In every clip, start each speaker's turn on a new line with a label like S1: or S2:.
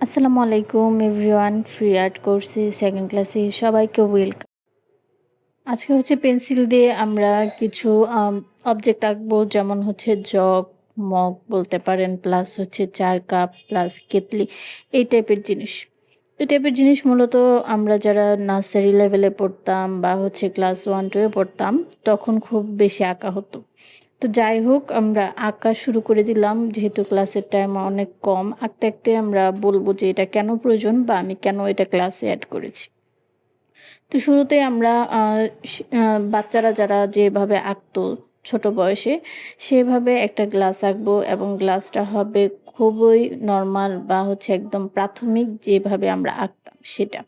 S1: আসসালামু আলাইকুম everyone. Free art কোর্সে সেকেন্ড ক্লাসে সবাইকে ওয়েলকাম। আজকে হচ্ছে পেন্সিল দিয়ে আমরা কিছু অবজেক্ট আঁকবো, যেমন হচ্ছে জগ, মগ বলতে পারেন, প্লাস হচ্ছে চার কাপ, প্লাস কেতলি, এই টাইপের জিনিস। এই টাইপের জিনিস মূলত আমরা যারা নার্সারি লেভেলে পড়তাম বা হচ্ছে ক্লাস 1-2-এ পড়তাম তখন খুব বেশি আঁকা হতো। তো যাই হোক, আমরা আঁকা শুরু করে দিলাম। যেহেতু ক্লাসের টাইম অনেক কম, আঁকতে আঁকতে আমরা বলবো যে এটা কেন প্রয়োজন বা আমি কেন এটা ক্লাসে অ্যাড করেছি। তো শুরুতে আমরা বাচ্চারা যারা যেভাবে আঁকতো ছোট বয়সে, সেভাবে একটা গ্লাস আঁকবো এবং গ্লাসটা হবে খুবই নরমাল বা হচ্ছে একদম প্রাথমিক যেভাবে আমরা আঁকতাম সেটা।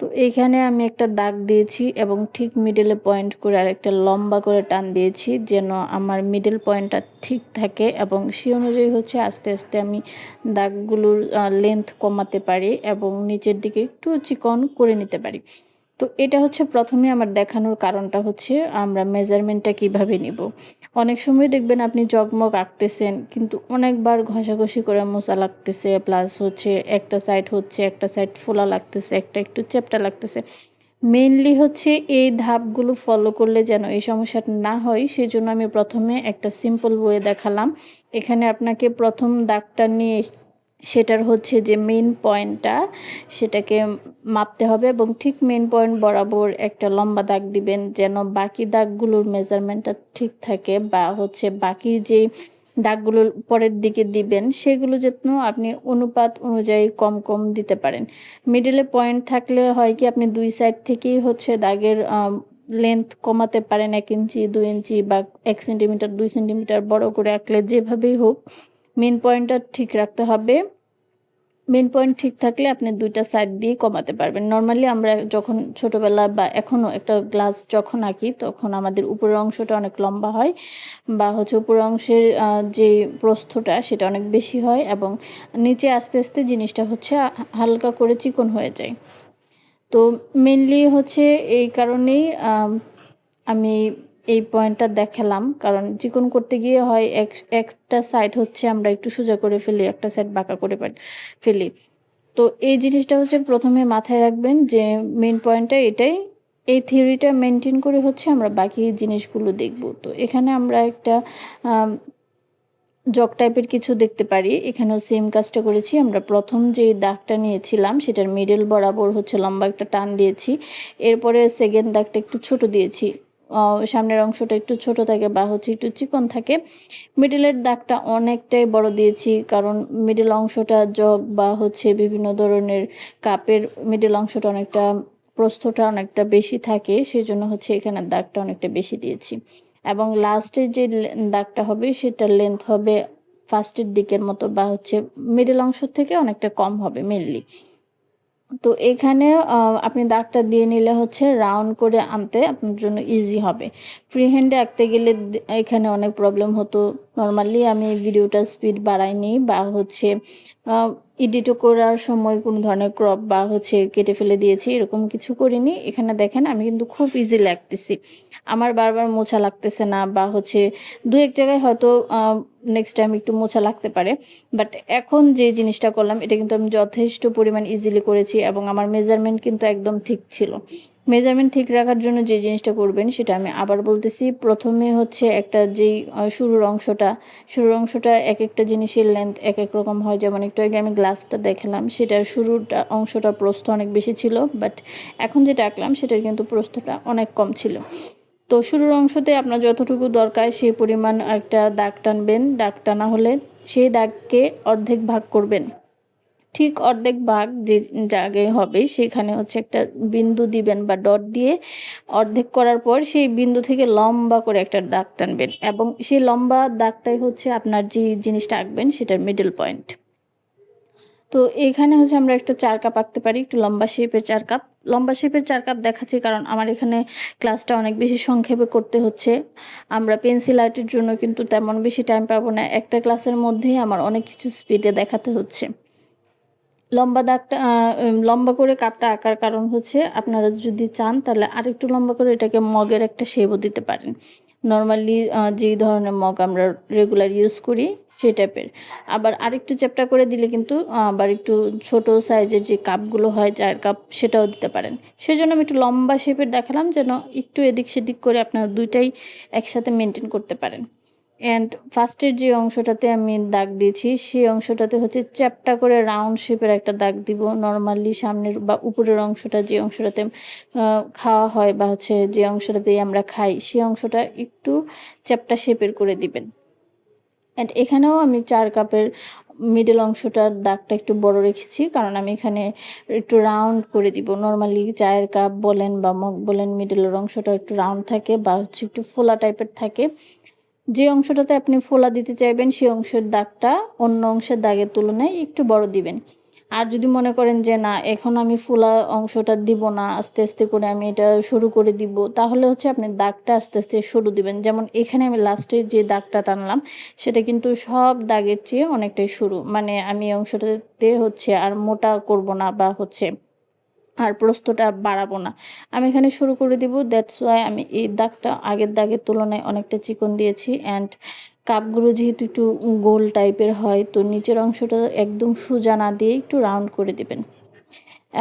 S1: তো এইখানে আমি একটা দাগ দিয়েছি এবং ঠিক মিডলে পয়েন্ট করে আরেকটা লম্বা করে টান দিয়েছি, যেন আমার মিডল পয়েন্টটা ঠিক থাকে এবং সেই অনুযায়ী হচ্ছে আস্তে আস্তে আমি দাগগুলোর লেন্থ কমাতে পারি এবং নিচের দিকে একটু চিকন করে নিতে পারি। তো এটা হচ্ছে প্রথমে আমার দেখানোর কারণটা হচ্ছে আমরা মেজারমেন্টটা কিভাবে নিব। অনেক সময় দেখবেন আপনি জগমগ আঁকতেছেন কিন্তু অনেকবার ঘষাঘষি করে মোছা লাগতেছে, প্লাস হচ্ছে একটা সাইড ফোলা লাগতেছে, একটা একটু চ্যাপ্টা লাগতেছে। মেইনলি হচ্ছে এই ধাপগুলো ফলো করলে যেন এই সমস্যাটা না হয়, সেজন্য আমি প্রথমে একটা সিম্পল ওয়ে দেখালাম। এখানে আপনাকে প্রথম দাগটা নিয়ে সেটার হচ্ছে যে মেইন পয়েন্টটা, সেটাকে মাপতে হবে এবং ঠিক মেইন পয়েন্ট বরাবর একটা লম্বা দাগ দিবেন, যেন বাকি দাগগুলোর মেজারমেন্টটা ঠিক থাকে বা হচ্ছে বাকি যে দাগগুলো পরের দিকে দিবেন সেগুলো যেন আপনি অনুপাত অনুযায়ী কম কম দিতে পারেন। মিডলে পয়েন্ট থাকলে হয় কি, আপনি দুই সাইড থেকেই হচ্ছে দাগের লেন্থ কমাতে পারেন, 1 ইঞ্চি 2 ইঞ্চি বা 1 সেন্টিমিটার 2 সেন্টিমিটার বড় করে আঁকলে যেভাবেই হোক মেন পয়েন্টটা ঠিক রাখতে হবে। মেন পয়েন্ট ঠিক থাকলে আপনি দুইটা সাইড দিয়ে কমাতে পারবেন। নর্মালি আমরা যখন ছোটোবেলা বা এখনও একটা গ্লাস যখন আঁকি তখন আমাদের উপরের অংশটা অনেক লম্বা হয় বা হচ্ছে উপরের অংশের যে প্রস্থটা সেটা অনেক বেশি হয় এবং নিচে আস্তে আস্তে জিনিসটা হচ্ছে হালকা করে চিকন হয়ে যায়। তো মেনলি হচ্ছে এই কারণেই আমি এই পয়েন্টটা দেখালাম, কারণ চিকন করতে গিয়ে হয় একটা সাইড হচ্ছে আমরা একটু সোজা করে ফেলি, একটা সাইড বাঁকা করে ফেলি। তো এই জিনিসটা হচ্ছে প্রথমে মাথায় রাখবেন যে মেন পয়েন্টটা এটাই। এই থিওরিটা মেনটেন করে হচ্ছে আমরা বাকি জিনিসগুলো দেখব। তো এখানে আমরা একটা জগ টাইপের কিছু দেখতে পারি, এখানেও সেম কাজটা করেছি। আমরা প্রথম যে দাগটা নিয়েছিলাম সেটার মিডল বরাবর হচ্ছে লম্বা একটা টান দিয়েছি, এরপরে সেকেন্ড দাগটা একটু ছোট দিয়েছি। সামনের অংশটা একটু ছোট থাকে বা হচ্ছে একটু চিকন থাকে। মিডলের দাগটা অনেকটাই বড় দিয়েছি, কারণ মিডল অংশটা জগ বা হচ্ছে বিভিন্ন ধরনের কাপের মিডল অংশটা অনেকটা, প্রস্থটা অনেকটা বেশি থাকে, সেই জন্য হচ্ছে এখানে দাগটা অনেকটা বেশি দিয়েছি। এবং লাস্টে যে দাগটা হবে সেটার লেন্থ হবে ফার্স্টের দিকের মতো বা হচ্ছে মিডল অংশ থেকে অনেকটা কম হবে মেনলি। তো এখানে আপনি দাগটা দিয়ে নিলে হচ্ছে রাউন্ড করে আনতে আপনার জন্য ইজি হবে। ফ্রি হ্যান্ডে আঁকতে গেলে এখানে অনেক প্রবলেম হতো। নর্মালি আমি ভিডিওটা স্পিড বাড়াইনি বা হচ্ছে এডিটও করার সময় কোনো ধরনের ক্রপ বা হচ্ছে কেটে ফেলে দিয়েছি, এরকম কিছু করিনি। এখানে দেখেন আমি কিন্তু খুব ইজিলি আঁকতেছি, আমার বারবার মোছা লাগতেছে না বা হচ্ছে দু এক জায়গায় হয়তো নেক্সট টাইম একটু মোছা লাগতে পারে, বাট এখন যে জিনিসটা করলাম এটা কিন্তু আমি যথেষ্ট পরিমাণ ইজিলি করেছি এবং আমার মেজারমেন্ট কিন্তু একদম ঠিক ছিল। মেজারমেন্ট ঠিক রাখার জন্য যে জিনিসটা করবেন সেটা আমি আবার বলতেছি। প্রথমে হচ্ছে একটা যেই শুরুর অংশটা এক একটা জিনিসের লেন্থ এক এক রকম হয়। যেমন একটু আগে আমি গ্লাসটা দেখালাম, সেটার অংশটা প্রস্থ অনেক বেশি ছিল, বাট এখন যেটা আঁকলাম সেটার কিন্তু প্রস্থটা অনেক কম ছিল। তো শুরুর অংশতে আপনার যতটুকু দরকার সেই পরিমাণ একটা দাগ টানবেন। দাগ টানা হলে সেই দাগকে অর্ধেক ভাগ করবেন। ঠিক অর্ধেক ভাগ যে জায়গায় হবে সেখানে হচ্ছে একটা বিন্দু দিবেন বা ডট দিয়ে অর্ধেক করার পর সেই বিন্দু থেকে লম্বা করে একটা দাগ টানবেন এবং সেই লম্বা দাগটাই হচ্ছে আপনার যে জিনিসটা আঁকবেন সেটার মিডল পয়েন্ট। তো এখানে হচ্ছে আমরা একটা চার কাপ আঁকতে পারি, একটু লম্বা শেপের চার কাপ। লম্বা শেপের চার কাপ দেখাচ্ছি কারণ আমার এখানে ক্লাসটা অনেক বেশি সংক্ষেপে করতে হচ্ছে। আমরা পেন্সিল আর্টের জন্য কিন্তু তেমন বেশি টাইম পাবো না, একটা ক্লাসের মধ্যেই আমার অনেক কিছু স্পিডে দেখাতে হচ্ছে। লম্বা করে কাপটা আঁকার কারণ হচ্ছে আপনারা যদি চান তাহলে আরেকটু লম্বা করে এটাকে মগের একটা শেপও দিতে পারেন। নরমালি যেই ধরনের মগ আমরা রেগুলার ইউজ করি সেই টাইপের। আবার আরেকটু চ্যাপ্টা করে দিলে কিন্তু আবার একটু ছোট সাইজের যে কাপগুলো হয় চায়ের কাপ সেটাও দিতে পারেন। সেজন্য আমি একটু লম্বা শেপের দেখালাম যেন একটু এদিক সেদিক করে আপনারা দুইটাই একসাথে মেনটেন করতে পারেন। অ্যান্ড ফার্স্টের যে অংশটাতে আমি দাগ দিয়েছি সেই অংশটাতে হচ্ছে চ্যাপ্টা করে রাউন্ড শেপের একটা দাগ দিব। নরমালি সামনের বা উপরের অংশটা যে অংশটাতে খাওয়া হয় বা হচ্ছে যে অংশটাতে আমরা খাই সেই অংশটা একটু চ্যাপ্টা শেপের করে দিবেন। অ্যান্ড এখানেও আমি 4 কাপের মিডল অংশটার দাগটা একটু বড় রেখেছি, কারণ আমি এখানে একটু রাউন্ড করে দিব। নরমালি চায়ের কাপ বলেন বা মগ বলেন মিডলের অংশটা একটু রাউন্ড থাকে বা হচ্ছে একটু ফোলা টাইপের থাকে। যে অংশটাতে আপনি ফোলা দিতে চাইবেন সেই অংশের দাগটা অন্য অংশের দাগের তুলনায় একটু বড় দিবেন। আর যদি মনে করেন যে না এখন আমি ফোলা অংশটা দিব না, আস্তে আস্তে করে আমি এটা শুরু করে দিব, তাহলে হচ্ছে আপনি দাগটা আস্তে আস্তে শুরু দিবেন। যেমন এখানে আমি লাস্টে যে দাগটা টানলাম সেটা কিন্তু সব দাগের চেয়ে অনেকটাই শুরু, মানে আমি এই অংশটাতে হচ্ছে আর মোটা করব না বা হচ্ছে আর প্রস্থটা বাড়াবো না। আমি এখানে শুরু করে দিব। দ্যাটস ওয়াই আমি এই দাগটা আগের দাগের তুলনায় অনেকটা চিকন দিয়েছি। অ্যান্ড কাপগুলো যেহেতু একটু গোল টাইপের হয়, তো নিচের অংশটা একদম সোজা না দিয়ে একটু রাউন্ড করে দিবেন।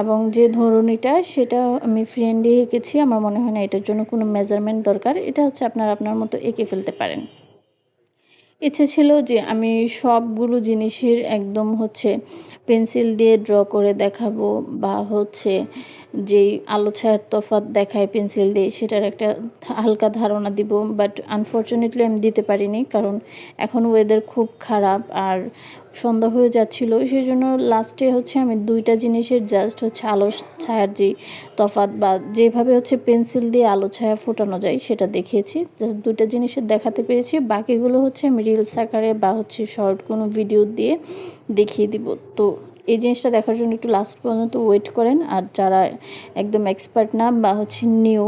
S1: এবং যে ধরুনিটা সেটা আমি ফ্রি হ্যান্ডে এঁকেছি। আমার মনে হয় না এটার জন্য কোনো মেজারমেন্ট দরকার। এটা হচ্ছে আপনারা আপনার মতো এঁকে ফেলতে পারেন। ইচ্ছে ছিল যে আমি সবগুলো জিনিসের একদম হচ্ছে পেন্সিল দিয়ে ড্র করে দেখাবো, বা হচ্ছে যেই আলো ছায়ার তফাৎ দেখায় পেন্সিল দিয়ে সেটার একটা হালকা ধারণা দিব। বাট আনফর্চুনেটলি আমি দিতে পারিনি, কারণ এখন ওয়েদার খুব খারাপ আর সন্ধ্যা হয়ে যাচ্ছিল। সেই জন্য লাস্টে হচ্ছে আমি দুইটা জিনিসের জাস্ট হচ্ছে আলো ছায়ার যে তফাৎ বা যেভাবে হচ্ছে পেন্সিল দিয়ে আলো ছায়া ফোটানো যায় সেটা দেখিয়েছি। জাস্ট দুইটা জিনিসের দেখাতে পেরেছি, বাকিগুলো হচ্ছে আমি রিলস আকারে বা হচ্ছে শর্ট কোনো ভিডিও দিয়ে দেখিয়ে দিব। তো এই জিনিসটা দেখার জন্য একটু লাস্ট পর্যন্ত ওয়েট করেন। আর যারা একদম এক্সপার্ট না বা হচ্ছে নিউ,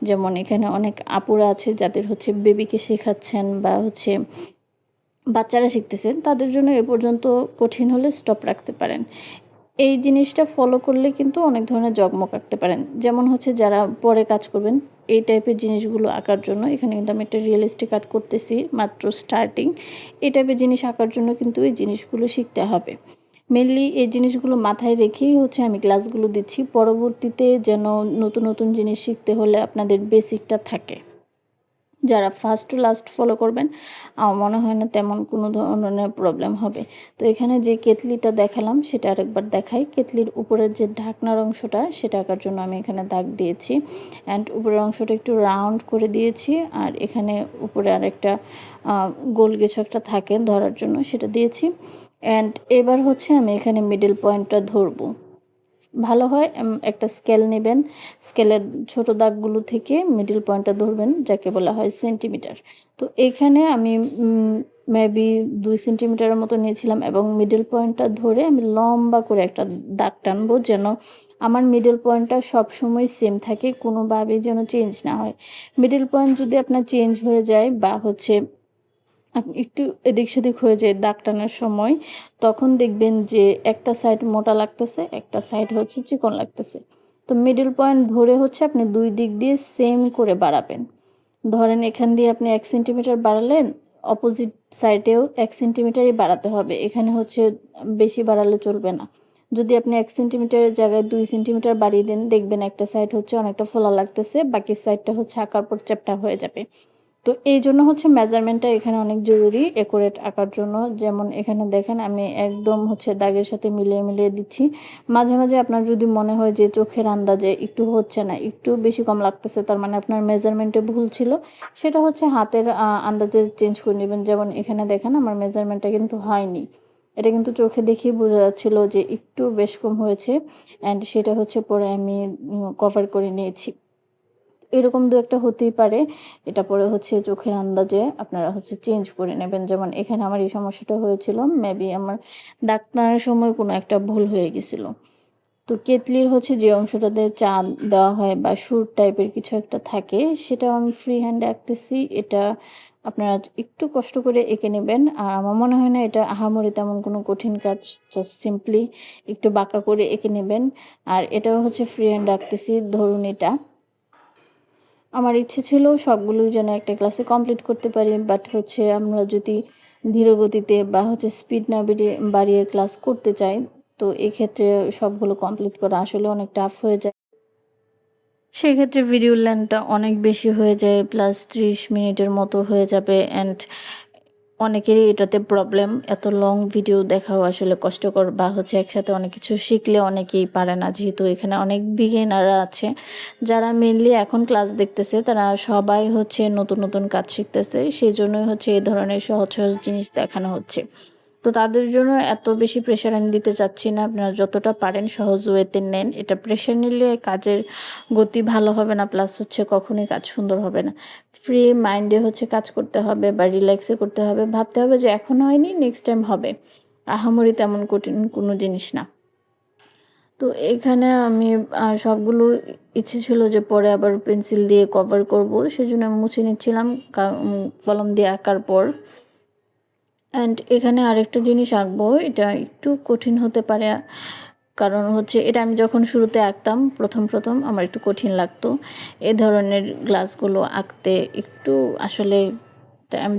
S1: যেমন এখানে অনেক আপুরা আছে যাদের হচ্ছে বেবিকে শেখাচ্ছেন বা হচ্ছে বাচ্চারা শিখতেছেন, তাদের জন্য এ পর্যন্ত কঠিন হলে স্টপ রাখতে পারেন। এই জিনিসটা ফলো করলে কিন্তু অনেক ধরনের জগমগ আঁকতে পারেন। যেমন হচ্ছে যারা পরে কাজ করবেন এই টাইপের জিনিসগুলো আঁকার জন্য, এখানে কিন্তু আমি একটা রিয়েলিস্টিক আর্ট করতেছি মাত্র স্টার্টিং। এই টাইপের জিনিস আঁকার জন্য কিন্তু এই জিনিসগুলো শিখতে হবে। মেনলি এই জিনিসগুলো মাথায় রেখেই হচ্ছে আমি ক্লাসগুলো দিচ্ছি, পরবর্তীতে যেন নতুন নতুন জিনিস শিখতে হলে আপনাদের বেসিকটা থাকে। যারা ফার্স্ট টু লাস্ট ফলো করবেন আমার মনে হয় না তেমন কোনো ধরনের প্রবলেম হবে। তো এখানে যে কেতলিটা দেখালাম সেটা আরেকবার দেখাই। কেতলির উপরের যে ঢাকনার অংশটা সেটা আঁকার জন্য আমি এখানে দাগ দিয়েছি। অ্যান্ড উপরের অংশটা একটু রাউন্ড করে দিয়েছি, আর এখানে উপরে আরেকটা গোল কিছু একটা থাকে ধরার জন্য সেটা দিয়েছি। অ্যান্ড এবার হচ্ছে আমি এখানে মিডল পয়েন্টটা ধরবো। ভালো হয় একটা স্কেল নেবেন, স্কেলের ছোট দাগগুলো থেকে মিডল পয়েন্টটা ধরবেন, যাকে বলা হয় সেন্টিমিটার। তো এখানে আমি মেবি 2 সেন্টিমিটারের মতো নিয়েছিলাম এবং মিডল পয়েন্টটা ধরে আমি লম্বা করে একটা দাগ টানবো, যেন আমার মিডল পয়েন্টটা সবসময় সেম থাকে, কোনোভাবেই যেন চেঞ্জ না হয়। মিডল পয়েন্ট যদি আপনার চেঞ্জ হয়ে যায় বা হচ্ছে আপনি একটু এদিক সেদিক হয়ে যায় দাগ টানার সময়, তখন দেখবেন যে একটা সাইড মোটা লাগতেছে, একটা সাইড হচ্ছে চিকন লাগতেছে। তো মিডল পয়েন্ট ধরে হচ্ছে আপনি দুই দিক দিয়ে সেম করে বাড়াবেন। ধরেন এখান দিয়ে আপনি 1 সেন্টিমিটার বাড়ালেন, অপোজিট সাইডেও 1 সেন্টিমিটারই বাড়াতে হবে। এখানে হচ্ছে বেশি বাড়ালে চলবে না। যদি আপনি 1 সেন্টিমিটারের জায়গায় 2 সেন্টিমিটার বাড়িয়ে দেন, দেখবেন একটা সাইড হচ্ছে অনেকটা ফোলা লাগতেছে, বাকি সাইডটা হচ্ছে আঁকার পর চ্যাপ্টা হয়ে যাবে। তো এই জন্য হচ্ছে মেজারমেন্টটা এখানে অনেক জরুরি একুরেট আঁকার জন্য। যেমন এখানে দেখেন আমি একদম হচ্ছে দাগের সাথে মিলিয়ে মিলিয়ে দিচ্ছি। মাঝে মাঝে আপনার যদি মনে হয় যে চোখের আন্দাজে একটু হচ্ছে না, একটু বেশি কম লাগতেছে, তার মানে আপনার মেজারমেন্টে ভুল ছিল, সেটা হচ্ছে হাতের আন্দাজে চেঞ্জ করে নেবেন। যেমন এখানে দেখেন আমার মেজারমেন্টটা কিন্তু হয়নি, এটা কিন্তু চোখে দেখেই বোঝা যাচ্ছিল যে একটু বেশ কম হয়েছে। অ্যান্ড সেটা হচ্ছে পরে আমি কভার করে নিয়েছি। এরকম দু একটা হতেই পারে, এটা পরে হচ্ছে চোখের আন্দাজে আপনারা হচ্ছে চেঞ্জ করে নেবেন। যেমন এখানে আমার এই সমস্যাটা হয়েছিল, মেবি আমার দাগ টানার সময় কোনো একটা ভুল হয়ে গেছিলো। তো কেতলির হচ্ছে যে অংশটাতে চাঁদ দেওয়া হয় বা সুর টাইপের কিছু একটা থাকে, সেটাও আমি ফ্রি হ্যান্ডে আঁকতেছি। এটা আপনারা একটু কষ্ট করে এঁকে নেবেন। আর আমার মনে হয় না এটা আহামরি তেমন কোনো কঠিন কাজ, জাস্ট সিম্পলি একটু বাঁকা করে এঁকে নেবেন। আর এটাও হচ্ছে ফ্রি হ্যান্ড আঁকতেছি, ধরুন এটা আমার ইচ্ছে ছিল সবগুলোই যেন একটা ক্লাসে কমপ্লিট করতে পারি, বাট হচ্ছে আমরা যদি ধীর গতিতে বা হচ্ছে স্পিড না বাড়িয়ে ক্লাস করতে চাই, তো এক্ষেত্রে সবগুলো কমপ্লিট করা আসলে অনেক টাফ হয়ে যায়। সেক্ষেত্রে ভিডিও লেন্থটা অনেক বেশি হয়ে যায়, প্লাস 30 মিনিটের মতো হয়ে যাবে। অ্যান্ড অনেকেরই এটাতে প্রবলেম, এত লং ভিডিও দেখাও আসলে কষ্টকর, বা হচ্ছে একসাথে অনেক কিছু শিখলে অনেকেই পারে না, যেহেতু এখানে অনেক বিগিনাররা আছে যারা মেনলি এখন ক্লাস দেখতেছে, তারা সবাই হচ্ছে নতুন নতুন কাজ শিখতেছে, সেই জন্যই হচ্ছে এই ধরনের সহজ সহজ জিনিস দেখানো হচ্ছে। তো তাদের জন্য এত বেশি প্রেশার আমি দিতে চাচ্ছি না, আপনারা যতটা পারেন সহজ ওয়েতে নেন। এটা প্রেশার নিলে কাজের গতি ভালো হবে না, প্লাস হচ্ছে কখনোই কাজ সুন্দর হবে না। ফ্রি মাইন্ডে হচ্ছে কাজ করতে হবে বা রিল্যাক্সে করতে হবে, ভাবতে হবে যে এখন হয়নি নেক্সট টাইম হবে, আহামরি তেমন কঠিন কোনো জিনিস না। তো এখানে আমি সবগুলো ইচ্ছে ছিল যে পরে আবার পেন্সিল দিয়ে কভার করব, সেজন্য আমি মুছে নিচ্ছিলাম কলম দিয়ে আঁকার পর। অ্যান্ড এখানে আরেকটা জিনিস আঁকবো, এটা একটু কঠিন হতে পারে, কারণ হচ্ছে এটা আমি যখন শুরুতে আঁকতাম প্রথম প্রথম আমার একটু কঠিন লাগতো এ ধরনের গ্লাসগুলো আঁকতে, একটু আসলে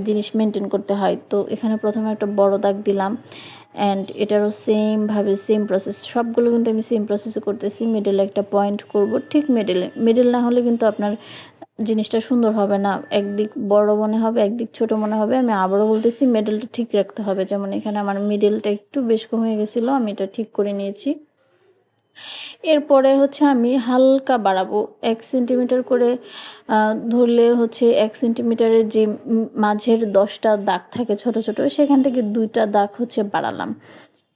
S1: জিনিস মেনটেন করতে হয়। তো এখানে প্রথমে একটা বড় দাগ দিলাম, অ্যান্ড এটারও সেমভাবে সেম প্রসেস, সবগুলো কিন্তু আমি সেম প্রসেসে করতেছি। মিডলে একটা পয়েন্ট করব, ঠিক মিডল না হলে কিন্তু আপনার জিনিসটা সুন্দর হবে না, একদিক বড় মনে হবে একদিক ছোট মনে হবে। আমি আবারও বলতেছি মিডলটা ঠিক রাখতে হবে, যেমন এখানে আমার মিডলটা একটু বেশ কম হয়ে গেছিলো, আমি এটা ঠিক করে নিয়েছি। এরপরে হচ্ছে আমি হালকা বাড়াবো 1 সেন্টিমিটার করে, ধরলে হচ্ছে 1 সেন্টিমিটারের যে মাঝের 10টা দাগ থাকে ছোট ছোট, সেখান থেকে 2টা দাগ হচ্ছে বাড়ালাম।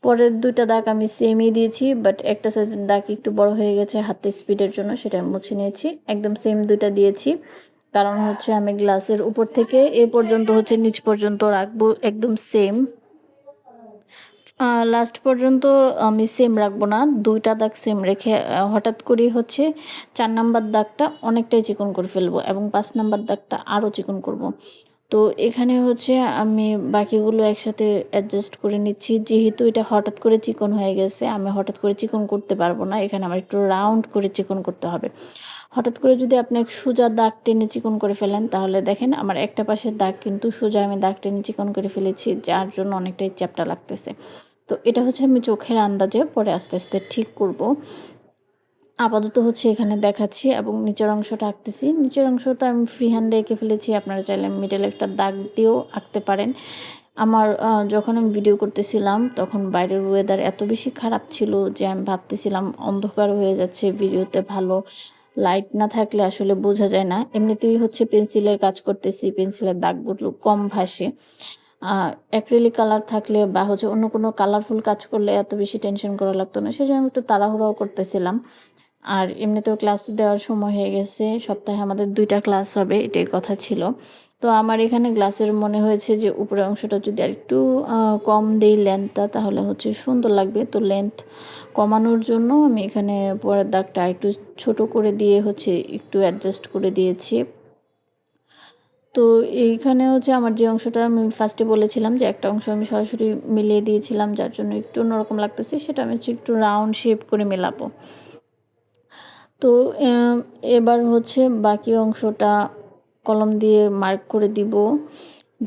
S1: পরের 2টা দাগ আমি সেমই দিয়েছি, বাট একটা সাইডের দাগ একটু বড় হয়ে গেছে হাতে স্পিডের জন্য, সেটা আমি মুছে নিয়েছি। একদম সেম 2টা দিয়েছি, কারণ হচ্ছে আমি গ্লাসের উপর থেকে এ পর্যন্ত হচ্ছে নিচ পর্যন্ত রাখবো একদম সেম। লাস্ট পর্যন্ত আমি সেম রাখবো না, 2টা দাগ সেম রেখে হঠাৎ করেই হচ্ছে 4 নাম্বার দাগটা অনেকটাই চিকন করে ফেলবো এবং 5 নাম্বার দাগটা আরও চিকন করব। তো এখানে হচ্ছে আমি বাকিগুলো একসাথে অ্যাডজাস্ট করে নিচ্ছি, যেহেতু এটা হঠাৎ করে চিকন হয়ে গেছে, আমি হঠাৎ করে চিকন করতে পারবো না, এখানে আমার একটু রাউন্ড করে চিকন করতে হবে। হঠাৎ করে যদি আপনি এক সোজা দাগ টেনে চিকন করে ফেলেন, তাহলে দেখেন আমার একটা পাশের দাগ কিন্তু সোজা আমি দাগ টেনে চিকন করে ফেলেছি, যার জন্য অনেকটাই চ্যাপ্টা লাগতেছে। তো এটা হচ্ছে আমি চোখের আন্দাজে পরে আস্তে আস্তে ঠিক করব। আপাতত হচ্ছে এখানে দেখাচ্ছি এবং নিচের অংশটা আঁকতেছি। নিচের অংশটা আমি ফ্রি হ্যান্ডে এঁকে ফেলেছি, আপনারা চাইলে মিডলে একটা দাগ দিয়েও আঁকতে পারেন। আমার যখন আমি ভিডিও করতেছিলাম তখন বাইরের ওয়েদার এত বেশি খারাপ ছিল যে আমি ভাবতেছিলাম অন্ধকার হয়ে যাচ্ছে ভিডিওতে, ভালো লাইট না থাকলে আসলে বোঝা যায় না। এমনিতেই হচ্ছে পেন্সিলের কাজ করতেছি, পেন্সিলের দাগগুলো কম ভাসে। অ্যাক্রিলিক কালার থাকলে বা হচ্ছে অন্য কোনো কালারফুল কাজ করলে এত বেশি টেনশন করা লাগতো না, সেজন্য আমি একটু তাড়াহুড়াও করতেছিলাম। আর এমনিতেও ক্লাস দেওয়ার সময় হয়ে গেছে, সপ্তাহে আমাদের 2টা ক্লাস হবে, এটাই কথা ছিল। তো আমার এখানে গ্লাসের মনে হয়েছে যে উপরের অংশটা যদি আর একটু কম দেই লেন্থটা, তাহলে হচ্ছে সুন্দর লাগবে। তো লেন্থ কমানোর জন্য আমি এখানে পরের দাগটা একটু ছোট করে দিয়ে হচ্ছে একটু অ্যাডজাস্ট করে দিয়েছি। তো এইখানে হচ্ছে আমার যে অংশটা আমি ফার্স্টে বলেছিলাম যে একটা অংশ আমি সরাসরি মিলিয়ে দিয়েছিলাম, যার জন্য একটু অন্যরকম লাগতেছে, সেটা আমি হচ্ছে একটু রাউন্ড শেপ করে মেলাবো। তো এবার হচ্ছে বাকি অংশটা কলম দিয়ে মার্ক করে দিব,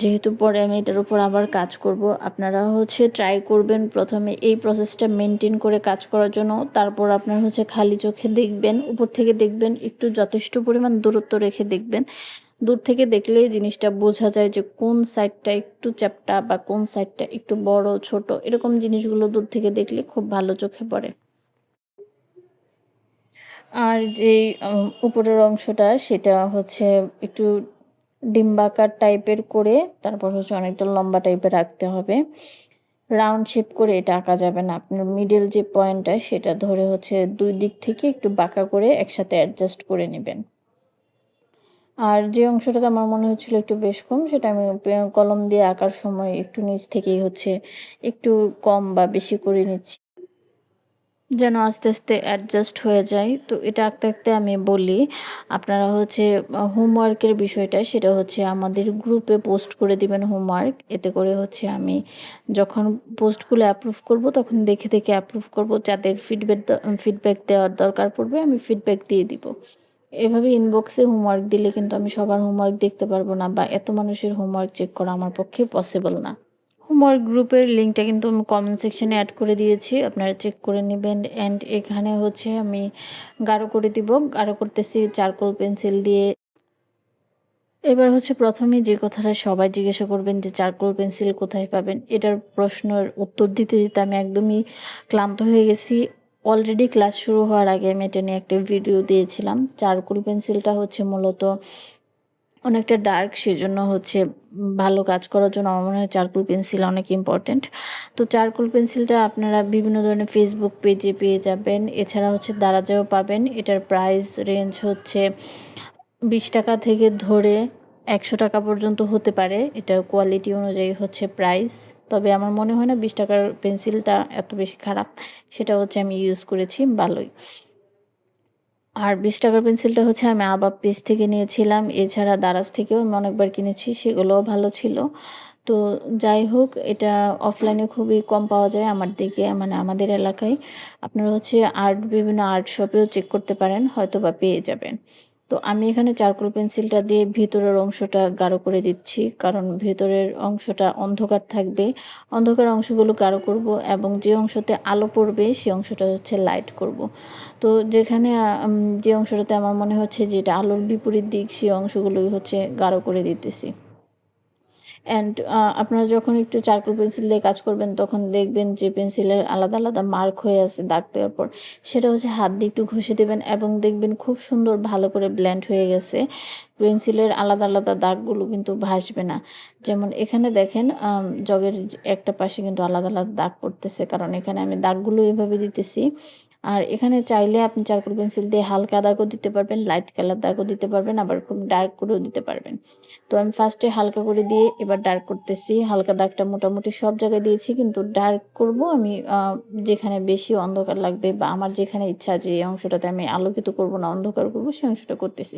S1: যেহেতু পরে আমি এটার উপর আবার কাজ করব। আপনারা হচ্ছে ট্রাই করবেন প্রথমে এই প্রসেসটা মেনটেন করে কাজ করার জন্য, তারপর আপনার হচ্ছে খালি চোখে দেখবেন, উপর থেকে দেখবেন, একটু যথেষ্ট পরিমাণ দূরত্ব রেখে দেখবেন। দূর থেকে দেখলে জিনিসটা বোঝা যায় যে কোন সাইডটা একটু চ্যাপ্টা বা কোন সাইডটা একটু বড় ছোট, এরকম জিনিসগুলো দূর থেকে দেখলে খুব ভালো চোখে পড়ে। আর যেই উপরের অংশটা সেটা হচ্ছে একটু ডিম্বাকার টাইপের করে, তারপর হচ্ছে অনেকটা লম্বা টাইপের রাখতে হবে। রাউন্ড শেপ করে এটা আঁকা যাবে না, আপনার মিডল যে পয়েন্টটা সেটা ধরে হচ্ছে 2 দিক থেকে একটু বাঁকা করে একসাথে অ্যাডজাস্ট করে নেবেন। আর যে অংশটাতে আমার মনে হচ্ছিল একটু বেশ কম, সেটা আমি কলম দিয়ে আঁকার সময় একটু নিচ থেকেই হচ্ছে একটু কম বা বেশি করে নিচ্ছি, যেন আস্তে আস্তে অ্যাডজাস্ট হয়ে যায়। তো এটা আঁকতে আঁকতে আমি বলি, আপনারা হচ্ছে হোমওয়ার্কের বিষয়টা সেটা হচ্ছে আমাদের গ্রুপে পোস্ট করে দিবেন হোমওয়ার্ক, এতে করে হচ্ছে আমি যখন পোস্টগুলো অ্যাপ্রুভ করব তখন দেখে দেখে অ্যাপ্রুভ করব, যাদের ফিডব্যাক দেওয়ার দরকার পড়বে আমি ফিডব্যাক দিয়ে দিব। এভাবে ইনবক্সে হোমওয়ার্ক দিলে কিন্তু আমি সবার হোমওয়ার্ক দেখতে পারবো না, বা এত মানুষের হোমওয়ার্ক চেক করা আমার পক্ষে পসিবল না। হোমওয়ার্ক গ্রুপের লিঙ্কটা কিন্তু আমি কমেন্ট সেকশনে অ্যাড করে দিয়েছি, আপনারা চেক করে নেবেন। অ্যান্ড এখানে হচ্ছে আমি গাঢ় করে দিব, গাঢ় করতেছি চারকোল পেন্সিল দিয়ে। এবার হচ্ছে প্রথমেই যে কথাটা সবাই জিজ্ঞাসা করবেন যে চারকোল পেন্সিল কোথায় পাবেন, এটার প্রশ্নের উত্তর দিতে দিতে আমি একদমই ক্লান্ত হয়ে গেছি। অলরেডি ক্লাস শুরু হওয়ার আগে আমি এটা নিয়ে একটা ভিডিও দিয়েছিলাম। চারকোল পেন্সিলটা হচ্ছে মূলত অনেকটা ডার্ক, সেজন্য হচ্ছে ভালো কাজ করার জন্য আমার মনে হয় চারকোল পেন্সিল অনেক ইম্পর্ট্যান্ট। তো চারকোল পেন্সিলটা আপনারা বিভিন্ন ধরনের ফেসবুক পেজে পেয়ে যাবেন, এছাড়া হচ্ছে দারাজেও পাবেন। এটার প্রাইস রেঞ্জ হচ্ছে 20 টাকা থেকে ধরে 100 টাকা পর্যন্ত হতে পারে, এটা কোয়ালিটি অনুযায়ী হচ্ছে প্রাইস। তবে আমার মনে হয় না 20 টাকার পেন্সিলটা এত বেশি খারাপ, সেটা হচ্ছে আমি ইউজ করেছি ভালোই। আর 20 টাকার পেন্সিলটা হচ্ছে আমি আবাব পেজ থেকে নিয়েছিলাম, এছাড়া দারাজ থেকেও আমি অনেকবার কিনেছি, সেগুলোও ভালো ছিল। তো যাই হোক, এটা অফলাইনে খুবই কম পাওয়া যায় আমার দিকে, মানে আমাদের এলাকায়। আপনারা হচ্ছে বিভিন্ন আর্ট শপেও চেক করতে পারেন, হয়তো বা পেয়ে যাবেন। তো আমি এখানে চারকোল পেন্সিলটা দিয়ে ভিতরের অংশটা গাঢ় করে দিচ্ছি, কারণ ভেতরের অংশটা অন্ধকার থাকবে। অন্ধকার অংশগুলো গাঢ় করব, এবং যে অংশতে আলো পড়বে সে অংশটা হচ্ছে লাইট করব। তো যেখানে যে অংশটাতে আমার মনে হচ্ছে যে এটা আলোর বিপরীত দিক, সেই অংশগুলোই হচ্ছে গাঢ় করে দিতেছি। অ্যান্ড আপনারা যখন একটু চারকোল পেন্সিল দিয়ে কাজ করবেন, তখন দেখবেন যে পেন্সিলের আলাদা আলাদা মার্ক হয়ে আছে দাগ দেওয়ার পর, সেটা হচ্ছে হাত দিয়ে একটু ঘষে দেবেন, এবং দেখবেন খুব সুন্দর ভালো করে ব্লেন্ড হয়ে গেছে। পেন্সিলের আলাদা আলাদা দাগগুলো কিন্তু ভাসবে না। যেমন এখানে দেখেন, জগের একটা পাশে কিন্তু আলাদা আলাদা দাগ পড়তেছে, কারণ এখানে আমি দাগগুলো এভাবে দিতেছি। আর এখানে চাইলে আপনি চারকোল পেন্সিল দিয়ে হালকা দাগও দিতে পারবেন, লাইট কালার দাগও দিতে পারবেন, আবার খুব ডার্ক করেও দিতে পারবেন। তো আমি ফার্স্টে হালকা করে দিয়ে এবার ডার্ক করতেছি। হালকা দাগটা মোটামুটি সব জায়গায় দিয়েছি, কিন্তু ডার্ক করব আমি যেখানে বেশি অন্ধকার লাগবে, বা আমার যেখানে ইচ্ছা যে এই অংশটাতে আমি আলোকিত করব না অন্ধকার করব, সেই অংশটা করতেছি।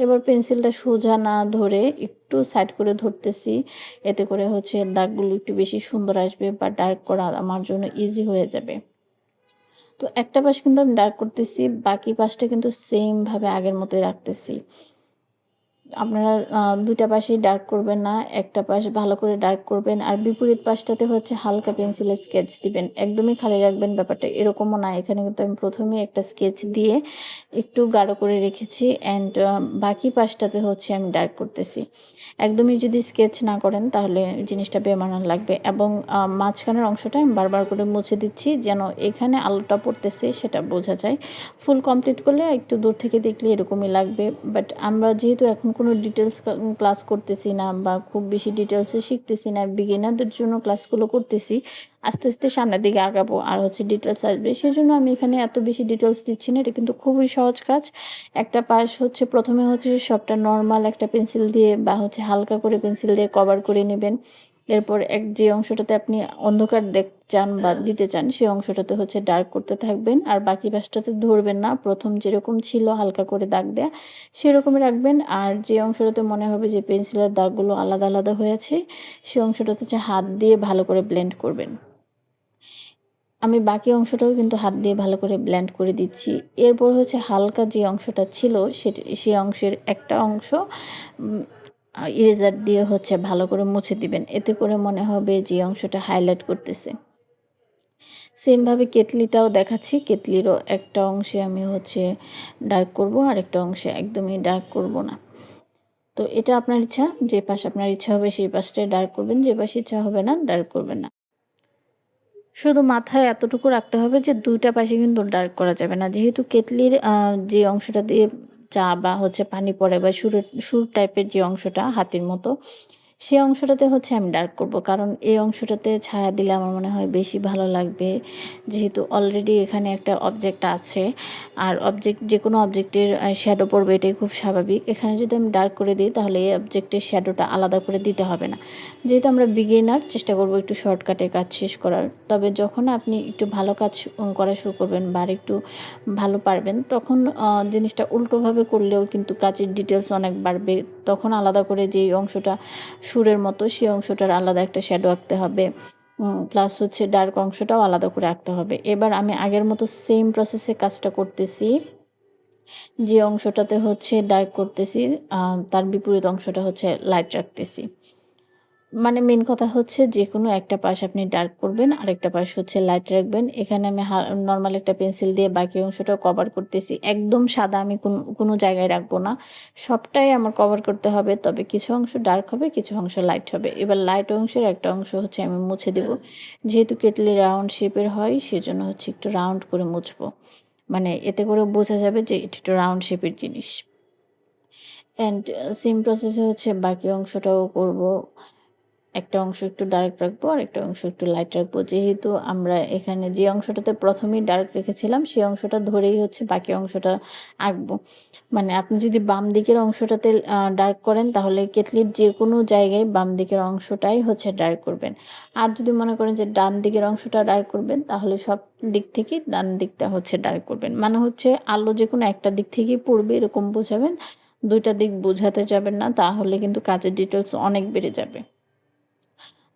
S1: এবার পেন্সিলটা সোজা না ধরে একটু সাইড করে ধরতেছি, এতে করে হচ্ছে দাগগুলো একটু বেশি সুন্দর আসবে, বা ডার্ক করা আমার জন্য ইজি হয়ে যাবে। তো একটা পাশ কিন্তু আমি ডার্ক করতেছি, বাকি পাশটা কিন্তু সেম ভাবে আগের মতোই রাখতেছি। আপনারা ২ টা পাশই ডার্ক করবেন না, একটা পাশ ভালো করে ডার্ক করবেন, আর বিপরীত পাশটাতে হচ্ছে হালকা পেন্সিলের স্কেচ দিবেন। একদমই খালি রাখবেন, ব্যাপারটা এরকমও না। এখানে কিন্তু আমি প্রথমেই একটা স্কেচ দিয়ে একটু গাঢ় করে রেখেছি, অ্যান্ড বাকি পাশটাতে হচ্ছে আমি ডার্ক করতেছি। একদমই যদি স্কেচ না করেন তাহলে জিনিসটা বেমানান লাগবে, এবং মাঝখানের অংশটা আমি বারবার করে মুছে দিচ্ছি, যেন এখানে আলোটা পড়তেছে সেটা বোঝা যায়। ফুল কমপ্লিট করলে একটু দূর থেকে দেখলে এরকমই লাগবে। বাট আমরা যেহেতু এখন কোনো ডিটেলস ক্লাস করতেছি না, বা খুব বেশি ডিটেলসে শিখতেছি না, বিগিনারদের জন্য ক্লাসগুলো করতেছি, আস্তে আস্তে সামনের দিকে আগাবো আর হচ্ছে ডিটেলস আসবে, সেজন্য আমি এখানে এত বেশি ডিটেলস দিচ্ছি না। এটা কিন্তু খুবই সহজ কাজ। একটা পাশ হচ্ছে প্রথমে হচ্ছে সবটা নর্মাল একটা পেন্সিল দিয়ে, বা হচ্ছে হালকা করে পেন্সিল দিয়ে কভার করে নেবেন। এরপর যে অংশটাতে আপনি অন্ধকার চান বা দিতে চান, সেই অংশটাতে হচ্ছে ডার্ক করতে থাকবেন, আর বাকি পাশটাতে ধরবেন না। প্রথম যেরকম ছিল হালকা করে দাগ দেয়া, সেরকমই রাখবেন। আর যে অংশটাতে মনে হবে যে পেন্সিলের দাগগুলো আলাদা আলাদা হয়েছে, সেই অংশটাতে হচ্ছে হাত দিয়ে ভালো করে ব্লেন্ড করবেন। আমি বাকি অংশটাও কিন্তু হাত দিয়ে ভালো করে ব্লেন্ড করে দিচ্ছি। এরপর হচ্ছে হালকা যে অংশটা ছিল সেই অংশের একটা অংশ ইরেজার দিয়ে হচ্ছে ভালো করে মুছে দিবেন। এতে করে মনে হবে যে অংশটা হাইলাইট করতেছে। সেমভাবে কেতলিটাও দেখাচ্ছি। কেতলিরও একটা অংশে আমি হচ্ছে ডার্ক করব, আরেকটা অংশে একদমই ডার্ক করব না। তো এটা আপনার ইচ্ছা, যে পাশ আপনার ইচ্ছা হবে সেই পাশটায় ডার্ক করবেন, যে পাশে ইচ্ছা হবে না ডার্ক করবেন না। শুধু মাথায় এতটুকু রাখতে হবে যে ২ টা পাশে কিন্তু ডার্ক করা যাবে না। যেহেতু কেতলির যে অংশটা দিয়ে চা বা হচ্ছে পানি পড়ে, বা সুর টাইপের যে অংশটা হাতির মতো, সে অংশটাতে হচ্ছে আমি ডার্ক করব। কারণ এই অংশটাতে ছায়া দিলে আমার মনে হয় বেশি ভালো লাগবে। যেহেতু অলরেডি এখানে একটা অবজেক্ট আছে, আর যেকোনো অবজেক্টের শ্যাডো পড়বে, এটাই খুব স্বাভাবিক। এখানে যদি আমি ডার্ক করে দিই তাহলে এই অবজেক্টের শ্যাডোটা আলাদা করে দিতে হবে না। যেহেতু আমরা বিগিনার, চেষ্টা করব একটু শর্টকাটে কাজ শেষ করার। তবে যখন আপনি একটু ভালো কাজ করা শুরু করবেন, বা আরেকটু ভালো পারবেন, তখন জিনিসটা উল্টোভাবে করলেও কিন্তু কাজের ডিটেলস অনেক বাড়বে। তখন আলাদা করে যেই অংশটা সুরের মতো, সেই অংশটার আলাদা একটা শ্যাডো আঁকতে হবে। প্লাস হচ্ছে ডার্ক অংশটাও আলাদা করে আঁকতে হবে। এবার আমি আগের মতো সেম প্রসেসে কাজটা করতেছি। যে অংশটাতে হচ্ছে ডার্ক করতেছি তার বিপরীত অংশটা হচ্ছে লাইট রাখতেছি। মানে মেন কথা হচ্ছে যেকোনো একটা পাশ আপনি ডার্ক করবেন, আরেকটা পাশ হচ্ছে লাইট রাখবেন। এখানে আমি নরমাল একটা পেন্সিল দিয়ে বাকি অংশটাও কভার করতেছি। একদম সাদা আমি কোনো জায়গায় রাখবো না। সবটাই আমার কভার করতে হবে। তবে কিছু অংশ ডার্ক হবে, কিছু অংশ লাইট হবে। এবার লাইট অংশের একটা অংশ হচ্ছে আমি মুছে দেব। যেহেতু কেতলি রাউন্ড শেপের হয় সেজন্য হচ্ছে একটু রাউন্ড করে মুছবো। মানে এতে করে বোঝা যাবে যে এটা একটু রাউন্ড শেপের জিনিস। অ্যান্ড সেম প্রসেসে হচ্ছে বাকি অংশটাও করব। একটা অংশ একটু ডার্ক রাখবো আর একটা অংশ একটু লাইট রাখবো। যেহেতু আমরা এখানে যে অংশটাতে প্রথমেই ডার্ক রেখেছিলাম সেই অংশটা ধরেই হচ্ছে বাকি অংশটা আঁকবো। মানে আপনি যদি বাম দিকের অংশটাতে ডার্ক করেন তাহলে কেতলির যেকোনো জায়গায় বাম দিকের অংশটাই হচ্ছে ডার্ক করবেন। আর যদি মনে করেন যে ডান দিকের অংশটা ডার্ক করবেন তাহলে সব দিক থেকেই ডান দিকটা হচ্ছে ডার্ক করবেন। মানে হচ্ছে আলো যেকোনো একটা দিক থেকেই পড়বে এরকম বোঝাবেন। ২ টা দিক বোঝাতে যাবেন না, তাহলে কিন্তু কাজের ডিটেইলস অনেক বেড়ে যাবে।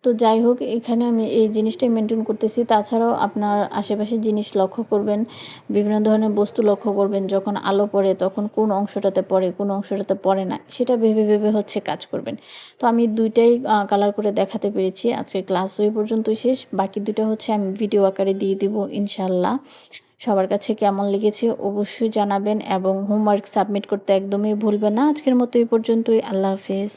S1: তো যাই হোক এখানে আমি এই জিনিসটাই মেনটেন করতেছি। তাছাড়াও আপনার আশেপাশের জিনিস লক্ষ্য করবেন, বিভিন্ন ধরনের বস্তু লক্ষ্য করবেন। যখন আলো পড়ে তখন কোন অংশটাতে পড়ে, কোন অংশটাতে পড়ে না সেটা ভেবে হচ্ছে কাজ করবেন। তো আমি ২ টাই কালার করে দেখাতে পেরেছি। আজকে ক্লাস ওই পর্যন্তই শেষ। বাকি ২ টা হচ্ছে আমি ভিডিও আকারে দিয়ে দিব ইনশাআল্লাহ। সবার কাছে কেমন লেগেছে অবশ্যই জানাবেন এবং হোমওয়ার্ক সাবমিট করতে একদমই ভুলবেন না। আজকের মতো এই পর্যন্তই। আল্লাহ হাফেজ।